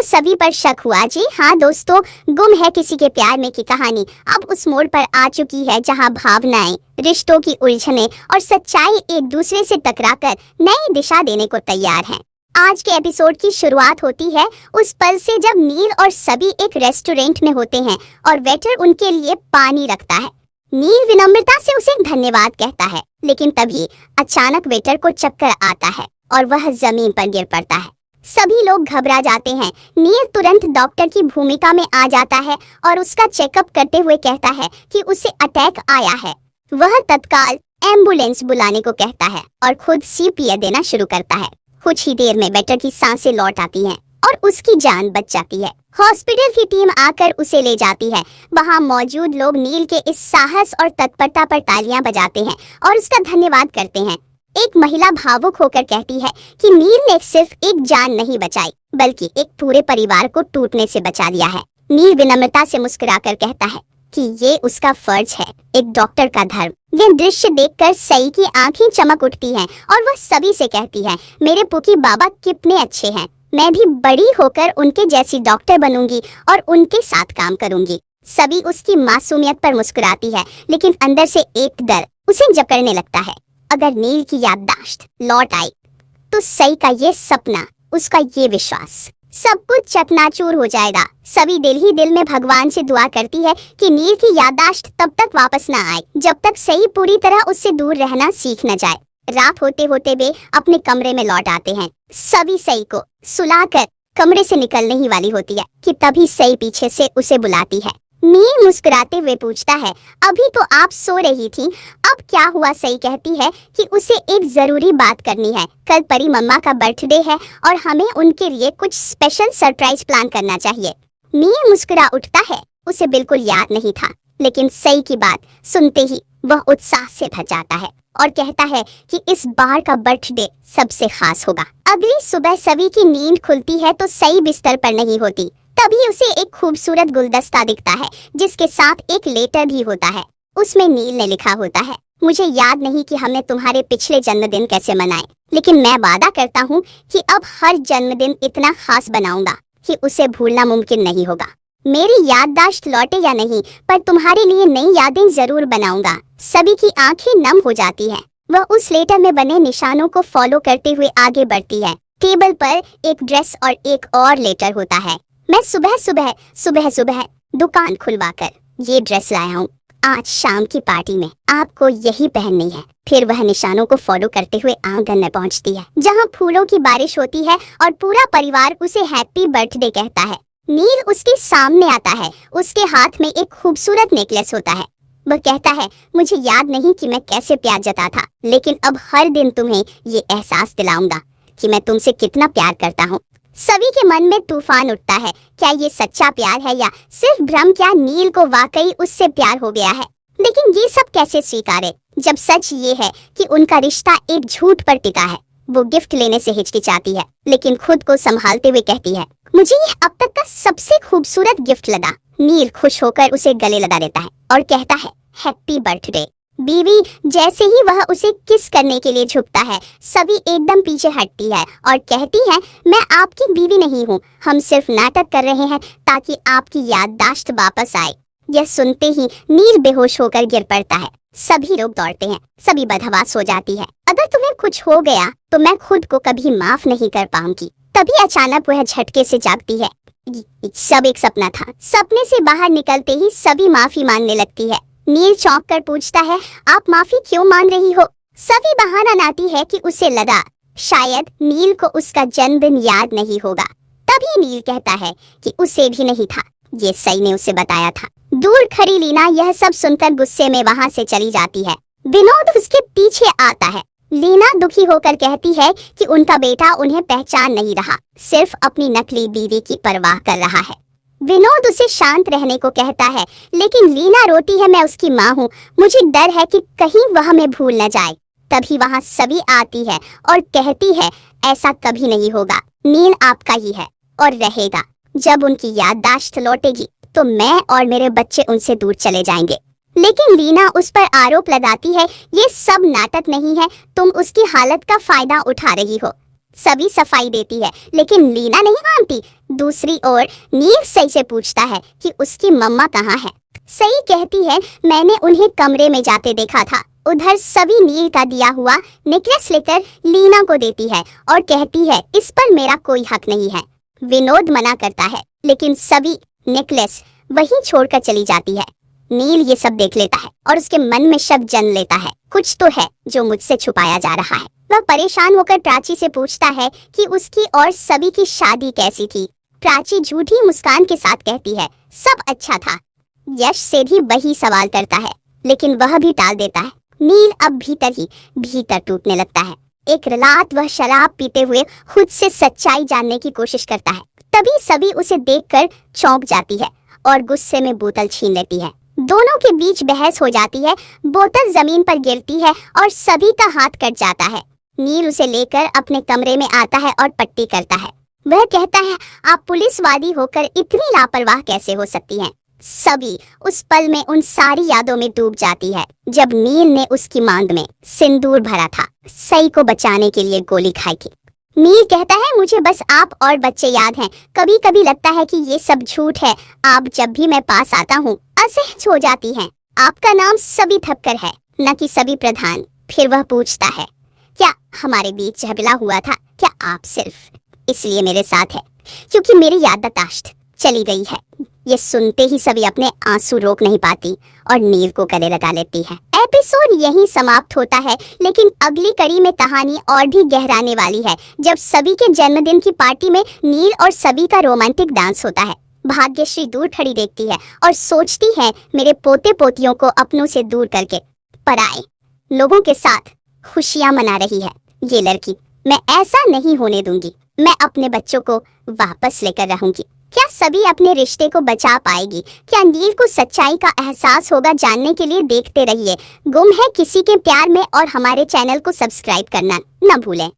तो सभी पर शक हुआ। जी हाँ दोस्तों, गुम है किसी के प्यार में की कहानी अब उस मोड़ पर आ चुकी है जहां भावनाएं, रिश्तों की उलझनें और सच्चाई एक दूसरे से टकराकर नई दिशा देने को तैयार हैं। आज के एपिसोड की शुरुआत होती है उस पल से जब नील और सभी एक रेस्टोरेंट में होते हैं और वेटर उनके लिए पानी रखता है। नील विनम्रता से उसे धन्यवाद कहता है, लेकिन तभी अचानक वेटर को चक्कर आता है और वह जमीन पर गिर पड़ता है। सभी लोग घबरा जाते हैं। नील तुरंत डॉक्टर की भूमिका में आ जाता है और उसका चेकअप करते हुए कहता है कि उसे अटैक आया है। वह तत्काल एम्बुलेंस बुलाने को कहता है और खुद सीपीआर देना शुरू करता है। कुछ ही देर में वेटर की सांसें लौट आती हैं और उसकी जान बच जाती है। हॉस्पिटल की टीम आकर उसे ले जाती है। वहां मौजूद लोग नील के इस साहस और तत्परता पर तालियां बजाते हैं और उसका धन्यवाद करते हैं। एक महिला भावुक होकर कहती है कि नील ने सिर्फ एक जान नहीं बचाई, बल्कि एक पूरे परिवार को टूटने से बचा लिया है। नील विनम्रता से मुस्कुराकर कहता है कि ये उसका फर्ज है, एक डॉक्टर का धर्म। यह दृश्य देखकर सई की आंखें चमक उठती हैं और वह सभी से कहती है, मेरे पुकी बाबा कितने अच्छे हैं। मैं भी बड़ी होकर उनके जैसी डॉक्टर बनूंगी और उनके साथ काम करूंगी। सभी उसकी मासूमियत पर मुस्कुराती है, लेकिन अंदर से एक डर उसे जकड़ने लगता है। अगर नील की याददाश्त लौट आई तो सई का ये सपना, उसका ये विश्वास, सब कुछ चकनाचूर हो जाएगा। सभी दिल ही दिल में भगवान से दुआ करती है कि नील की याददाश्त तब तक वापस न आए जब तक सई पूरी तरह उससे दूर रहना सीख न जाए। रात होते होते वे अपने कमरे में लौट आते हैं। सभी सई को सुलाकर कमरे से निकलने ही वाली होती है कि तभी सई पीछे से उसे बुलाती है। नील मुस्कुराते हुए पूछता है, अभी तो आप सो रही थी, अब क्या हुआ? सई कहती है कि उसे एक जरूरी बात करनी है। कल परी मम्मा का बर्थडे है और हमें उनके लिए कुछ स्पेशल सरप्राइज प्लान करना चाहिए। नील मुस्कुरा उठता है, उसे बिल्कुल याद नहीं था, लेकिन सई की बात सुनते ही वह उत्साह से भर जाता है और कहता है कि इस बार का बर्थडे सबसे खास होगा। अगली सुबह सभी की नींद खुलती है तो सई बिस्तर पर नहीं होती। तभी उसे एक खूबसूरत गुलदस्ता दिखता है जिसके साथ एक लेटर भी होता है। उसमें नील ने लिखा होता है, मुझे याद नहीं कि हमने तुम्हारे पिछले जन्मदिन कैसे मनाए, लेकिन मैं वादा करता हूँ कि अब हर जन्मदिन इतना खास बनाऊंगा कि उसे भूलना मुमकिन नहीं होगा। मेरी याददाश्त लौटे या नहीं, पर तुम्हारे लिए नई यादें जरूर बनाऊंगा। सभी की आंखें नम हो जाती हैं। वह उस लेटर में बने निशानों को फॉलो करते हुए आगे बढ़ती है। टेबल पर एक ड्रेस और एक और लेटर होता है। मैं सुबह सुबह दुकान खुलवाकर ये ड्रेस लाया हूँ। आज शाम की पार्टी में आपको यही पहननी है। फिर वह निशानों को फॉलो करते हुए आंगन में पहुँचती है, जहाँ फूलों की बारिश होती है और पूरा परिवार उसे हैप्पी बर्थडे कहता है। नील उसके सामने आता है। उसके हाथ में एक खूबसूरत नेकलेस होता है। वह कहता है, मुझे याद नहीं कि मैं कैसे प्यार जता था, लेकिन अब हर दिन तुम्हें ये एहसास दिलाऊंगा कि मैं तुमसे कितना प्यार करता हूँ। सभी के मन में तूफान उठता है। क्या ये सच्चा प्यार है या सिर्फ भ्रम? क्या नील को वाकई उससे प्यार हो गया है? लेकिन ये सब कैसे स्वीकारे जब सच ये है कि उनका रिश्ता एक झूठ पर टिका है। वो गिफ्ट लेने से हिचकिचाती है, लेकिन खुद को संभालते हुए कहती है, मुझे ये अब तक का सबसे खूबसूरत गिफ्ट लगा। नील खुश होकर उसे गले लगा देता है और कहता है, हैप्पी बर्थडे। बीवी जैसे ही वह उसे किस करने के लिए झुकता है, सभी एकदम पीछे हटती है और कहती है, मैं आपकी बीवी नहीं हूँ, हम सिर्फ नाटक कर रहे हैं ताकि आपकी याददाश्त वापस आए। यह सुनते ही नील बेहोश होकर गिर पड़ता है। सभी लोग दौड़ते हैं, सभी बदहवास हो जाती है। अगर तुम्हें कुछ हो गया तो मैं खुद को कभी माफ नहीं कर पाऊंगी। तभी अचानक वह झटके से जागती है। सब एक सपना था। सपने से बाहर निकलते ही सभी माफी मांगने लगती है। नील चौंक कर पूछता है, आप माफी क्यों मांग रही हो? सभी बहाना लाती है कि उसे लगा शायद नील को उसका जन्मदिन याद नहीं होगा। तभी नील कहता है कि उसे भी नहीं था, ये सई ने उसे बताया था। दूर खड़ी लीना यह सब सुनकर गुस्से में वहां से चली जाती है। विनोद उसके पीछे आता है। लीना दुखी होकर कहती है कि उनका बेटा उन्हें पहचान नहीं रहा, सिर्फ अपनी नकली बीवी की परवाह कर रहा है। विनोद उसे शांत रहने को कहता है, लेकिन लीना रोती है, मैं उसकी माँ हूँ, मुझे डर है कि कहीं वह हमें भूल न जाए। तभी वहाँ सभी आती है और कहती है, ऐसा कभी नहीं होगा, नील आपका ही है और रहेगा। जब उनकी याददाश्त लौटेगी तो मैं और मेरे बच्चे उनसे दूर चले जाएंगे। लेकिन लीना उस पर आरोप लगाती है, ये सब नाटक नहीं है, तुम उसकी हालत का फायदा उठा रही हो। सभी सफाई देती है, लेकिन लीना नहीं मानती। दूसरी ओर नील सई से पूछता है कि उसकी मम्मा कहाँ है। सई कहती है मैंने उन्हें कमरे में जाते देखा था। उधर सभी नील का दिया हुआ नेकलेस लेकर लीना को देती है और कहती है इस पर मेरा कोई हक नहीं है। विनोद मना करता है लेकिन सभी नेकलेस वहीं छोड़कर चली जाती है। नील ये सब देख लेता है और उसके मन में शक जन लेता है, कुछ तो है जो मुझसे छुपाया जा रहा है। वह परेशान होकर प्राची से पूछता है कि उसकी और सभी की शादी कैसी थी। प्राची झूठी मुस्कान के साथ कहती है सब अच्छा था। यश से भी वही सवाल करता है लेकिन वह भी टाल देता है। नील अब भीतर टूटने लगता है। एक रात वह शराब पीते हुए खुद से सच्चाई जानने की कोशिश करता है। तभी सभी उसे देखकर चौंक जाती है और गुस्से में बोतल छीन लेती है। दोनों के बीच बहस हो जाती है। बोतल जमीन पर गिरती है और सभी का हाथ कट जाता है। नील उसे लेकर अपने कमरे में आता है और पट्टी करता है। वह कहता है आप पुलिसवादी होकर इतनी लापरवाह कैसे हो सकती हैं। सभी उस पल में उन सारी यादों में डूब जाती है जब नील ने उसकी मांग में सिंदूर भरा था, सई को बचाने के लिए गोली खाई थी। नील कहता है मुझे बस आप और बच्चे याद हैं। कभी कभी लगता है कि ये सब झूठ है। आप जब भी मैं पास आता हूँ असहज हो जाती हैं। आपका नाम सभी ठक्कर है न कि सभी प्रधान। फिर वह पूछता है क्या हमारे बीच झगड़ा हुआ था? क्या आप सिर्फ इसलिए मेरे साथ है क्योंकि मेरी याददाश्त चली गई है? ये सुनते ही सभी अपने आंसू रोक नहीं पाती और नील को गले लगा लेती है। एपिसोड यहीं समाप्त होता है लेकिन अगली कड़ी में कहानी और भी गहराने वाली है जब सभी के जन्मदिन की पार्टी में नील और सभी का रोमांटिक डांस होता है। भाग्यश्री दूर खड़ी देखती है और सोचती है मेरे पोते पोतियों को अपनों से दूर करके पराए लोगों के साथ खुशियां मना रही है ये लड़की। मैं ऐसा नहीं होने दूंगी। मैं अपने बच्चों को वापस लेकर रहूंगी। क्या सभी अपने रिश्ते को बचा पाएगी? क्या नील को सच्चाई का एहसास होगा? जानने के लिए देखते रहिए गुम है किसी के प्यार में और हमारे चैनल को सब्सक्राइब करना न भूलें।